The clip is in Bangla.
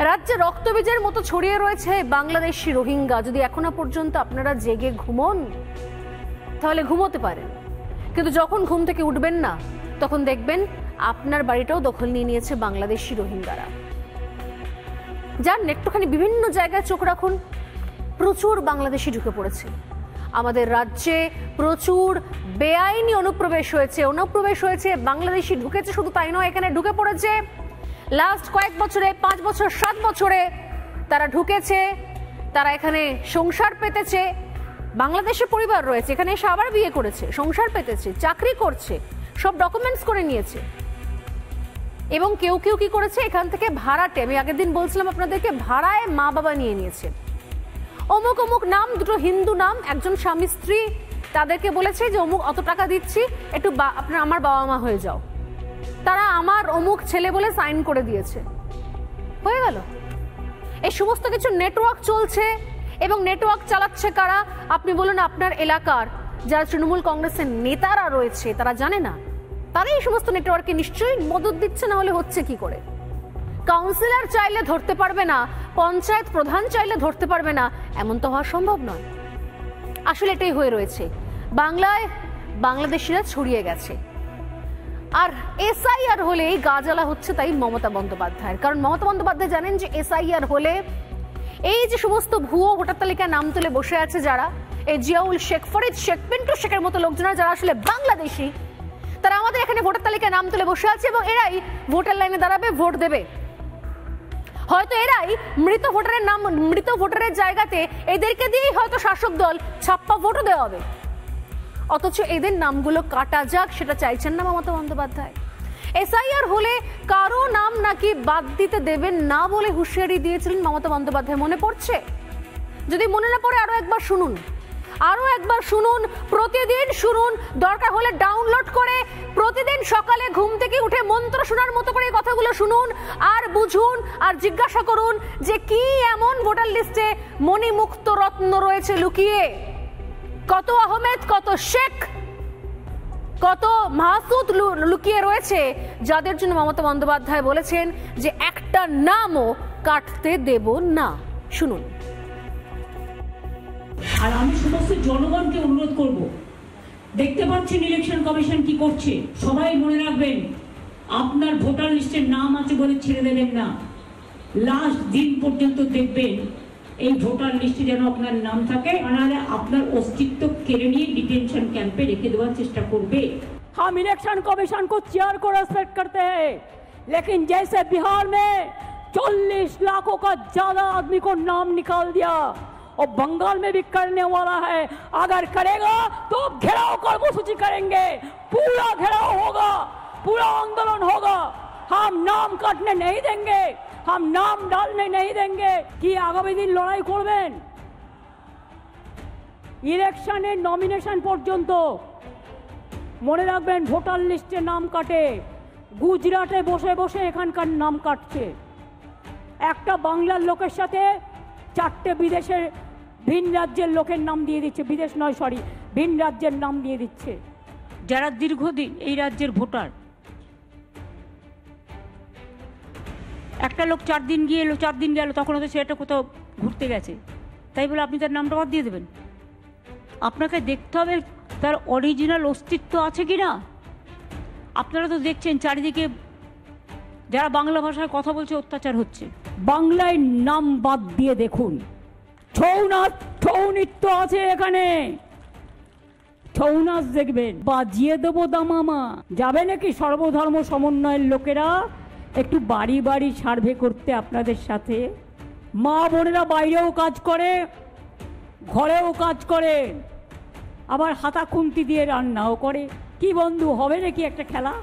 রাজ্যে রক্তবীজের মতো ছড়িয়ে রয়েছে বাংলাদেশি রোহিঙ্গা। যদি এখনো পর্যন্ত আপনারা জেগে ঘুমন তাহলে ঘুমোতে পারেন, কিন্তু যখন ঘুম থেকে উঠবেন না তখন দেখবেন আপনার বাড়িটাও দখল নিয়ে নিয়েছে বাংলাদেশি রোহিঙ্গারা। যার একটুখানি বিভিন্ন জায়গায় চোখ রাখুন, প্রচুর বাংলাদেশি ঢুকে পড়েছে আমাদের রাজ্যে। প্রচুর বেআইনি অনুপ্রবেশ হয়েছে, বাংলাদেশি ঢুকেছে। শুধু তাই নয়, এখানে ঢুকে পড়েছে লাস্ট কয়েক বছরে, 5 বছর 7 বছরে তারা ঢুকেছে, তারা এখানে সংসার পেতেছে। বাংলাদেশে পরিবার রয়েছে, এখানে এসে আবার বিয়ে করেছে, সংসার পেতেছে, চাকরি করছে, সব ডকুমেন্টস করে নিয়েছে। এবং কেউ কেউ কি করেছে, এখান থেকে ভাড়াটে, আমি আগের দিন বলছিলাম আপনাদেরকে, ভাড়ায় মা বাবা নিয়ে নিয়েছে। অমুক অমুক নাম, দুটো হিন্দু নাম, একজন স্বামী স্ত্রী, তাদেরকে বলেছে যে অমুক অত টাকা দিচ্ছি, একটু আপনার আমার বাবা মা হয়ে যাও। তারা আমার অমুক ছেলে বলে সাইন করে দিয়েছে, হয়ে গেল। এই সমস্ত কিছু নেটওয়ার্ক চলছে, এবং নেটওয়ার্ক চালাচ্ছে কারা? আপনি বলুন, আপনার এলাকার যারা তৃণমূল কংগ্রেসের নেতারা রয়েছে তারা জানে না? তারা এই সমস্ত নেটওয়ার্কে নিশ্চয়ই মদত দিচ্ছে, না হলে হচ্ছে কি করে? কাউন্সিলর চাইলে ধরতে পারবে না, পঞ্চায়েত প্রধান চাইলে ধরতে পারবে না, এমন তো হওয়া সম্ভব নয়। আসলে এটাই হয়ে রয়েছে বাংলায়, বাংলাদেশিরা ছড়িয়ে গেছে। আর এসআইআর হলে এই গাজালা হচ্ছে তাই মমতা বন্দ্যোপাধ্যায়ের। কারণ মমতা বন্দ্যোপাধ্যায় জানেন যে এসআইআর হলে এই যে সমস্ত ভুয়ো ভোটার তালিকায় নাম তুলে বসে আছে যারা, এই জিয়াউল শেখ, ফরিদ শেখ, পিন্টু শেখের মতো লোকজনেরা যারা আসলে বাংলাদেশি, তারা আমাদের এখানে ভোটার তালিকায় নাম তুলে বসে আছে, এবং এরাই ভোটার লাইনে দাঁড়াবে, ভোট দেবে। হয়তো এরাই মৃত ভোটারের জায়গাতে এদেরকে দিয়েই হয়তো শাসক দল ছাপ্পা ভোটও দেওয়া হবে। অথচ এদের নামগুলো কাটা যাক সেটা চাইছেন না মমতা বন্দ্যোপাধ্যায়। এসআইআর হলে কারো নাম নাকি বাদ দিতে দেবেন না বলে হুঁশিয়ারি দিয়েছিলেন মমতা বন্দ্যোপাধ্যায়, মনে পড়ছে? যদি মনে না পড়ে আরো একবার শুনুন, প্রতিদিন শুনুন, দরকার হলে ডাউনলোড করে প্রতিদিন সকালে ঘুম থেকে উঠে মন্ত্র শোনার মতো করে এই কথাগুলো শুনুন, আর বুঝুন, আর জিজ্ঞাসা করুন যে কি এমন ভোটার লিস্টে মণিমুক্ত রত্ন রয়েছে লুকিয়ে। কত আহমেদ, কত শেখ, কত মাসুদ লুকিয়ে রয়েছে, যাদের জন্য মমতা বন্দ্যোপাধ্যায় বলেছেন যে একটা নামও কাটতে দেব না। শুনুন। আর আমি সমস্ত জনগণকে অনুরোধ করব, দেখতে পাচ্ছেন ইলেকশন কমিশন কি করছে, সবাই মনে রাখবেন আপনার ভোটার লিস্টের নাম আছে বলে ছেড়ে দেবেন না। লাস্ট দিন পর্যন্ত দেখবেন এই ভোটার লিস্টে যেন আপনার नाम থাকে, নাহলে আপনার অস্তিত্ব কেড়ে নিয়ে ডিটেনশন ক্যাম্পে রেখে দেওয়ার চেষ্টা করবে। हम इलेक्शन कमीशन को चेयर को रेस्पेक्ट करते हैं, लेकिन जैसे बिहार में 40 लाखों का ज्यादा आदमी को नाम निकाल दिया और बंगाल में भी करने वाला है, अगर करेगा तो घेराव कर्मसूची करेंगे, पूरा घेराव होगा, पूरा आंदोलन होगा। हम नाम काटने नहीं देंगे, हम नाम डालने नहीं देंगे। कि आगामी दिन लड़ाई करবেন ইলেকশনের নমিনেশন পর্যন্ত। মনে রাখবেন ভোটার লিস্টে নাম কাটে, গুজরাটে বসে বসে এখানকার নাম কাটছে। একটা বাংলার লোকের সাথে 4টে বিদেশের ভিন রাজ্যের লোকের নাম দিয়ে দিচ্ছে, বিদেশ নয় সরি, ভিন রাজ্যের নাম দিয়ে দিচ্ছে। যারা দীর্ঘদিন এই রাজ্যের ভোটার, একটা লোক 4 দিন গিয়ে এলো, 4 দিন গেল, তখন হয়তো সেটা কোথাও ঘুরতে গেছে, তাই বলে আপনি তার নামটা বাদ দিয়ে দেবেন? আপনাকে দেখতে হবে তার অরিজিনাল অস্তিত্ব আছে কি না। আপনারা তো দেখছেন চারিদিকে যারা বাংলা ভাষায় কথা বলছে অত্যাচার হচ্ছে। বাংলায় নাম বাদ দিয়ে দেখুন, ছৌ নাচ, ছৌ নৃত্য আছে এখানে, ছৌ নাচ দেখবেন, বাজিয়ে দেবো দামামা। যাবে নাকি সর্বধর্ম সমন্বয়ের লোকেরা একটু বাড়ি বাড়ি সার্ভে করতে আপনাদের সাথে? মা বোনেরা বাইরেও কাজ করে, ঘরেও কাজ করে, আবার হাতা খুন্তি দিয়ে রান্নাও করে। কি বন্ধু, হবে নাকি একটা খেলা?